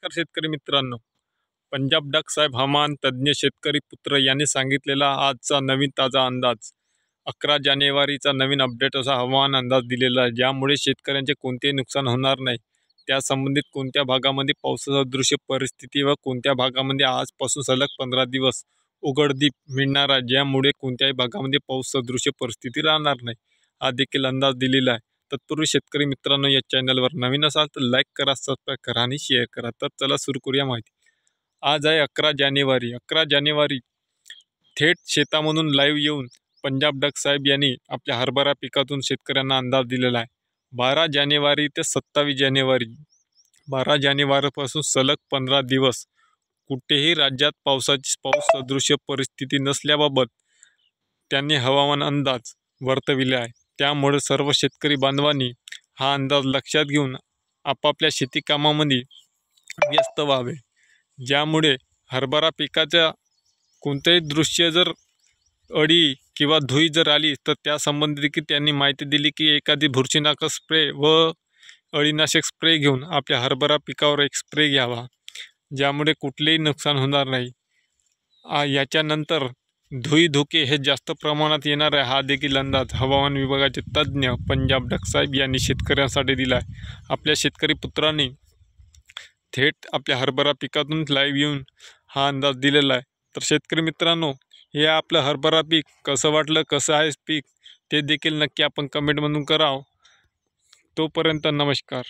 नमस्कार शेतकरी मित्रांनो, पंजाब डक साहेब हवामान तज्ज्ञ शेतकरी पुत्र यांनी सांगितलेला आजचा नवीन ताजा अंदाज 11 जानेवारीचा नवीन अपडेट असा हवामान अंदाज दिलेला आहे, ज्यामुळे शेतकऱ्यांचे कोणतेही नुकसान होणार नाही। त्या संबंधित कोणत्या भागामध्ये पावसासदृश परिस्थिती व कोणत्या भागामध्ये आजपासून सलग 15 दिवस उघडदीप मिळणार आहे, ज्यामुळे कोणत्याही भागामध्ये पावसासदृश परिस्थिती राहणार नाही, हा देखील अंदाज दिलेला आहे। तत्पूर्वी शेतकरी मित्रांनो, या चॅनलवर नवीन असाल तर लाईक करा, सबस्क्राईब करा आणि शेअर करा। तर चला सुरू करूया माहिती। आज आहे 11 जानेवारी। 11 जानेवारी थेट शेतामधून लाईव्ह येऊन पंजाब डक साहेब यांनी आपल्या हरभरा पिकातून शेतकऱ्यांना अंदाज दिलेला आहे। 12 जानेवारी ते 27 जानेवारी 12 जानेवारीपासून सलग 15 दिवस कुठेही राज्यात पाऊस सदृश परिस्थिती नसल्याबाबत त्यांनी हवामान अंदाज वर्तविले आहे। त्यामुळे सर्व शेतकरी बांधवांनी हा अंदाज लक्षात घेऊन आपापल्या शेती कामामध्ये व्यस्त व्हावे, ज्यामुळे हरभरा पिकाच्या कोणतेही दृश्य जर अडी किंवा धुई जर आली तर त्या संबंधी देखील त्यांनी माहिती दिली की एखादी बुरशीनाशक स्प्रे व अळीनाशक स्प्रे घेऊन आपल्या हरभरा पिकावर एक स्प्रे घ्यावा, ज्यामुळे कुठलेही नुकसान होणार नाही। याच्यानंतर धुई धुके हे जास्त प्रमाणात येणार आहे, हा देखील अंदाज हवामान विभागाचे तज्ज्ञ पंजाब डक साहेब यांनी शेतकऱ्यांसाठी दिला आहे। आपल्या शेतकरी पुत्रांनी थेट आपल्या हरभरा पिकातून लाईव्ह येऊन हा अंदाज दिलेला आहे। तर शेतकरी मित्रांनो, हे आपलं हरभरा पीक कसं वाटलं, कसं आहे पीक, ते देखील नक्की आपण कमेंटमधून करावं। तोपर्यंत नमस्कार।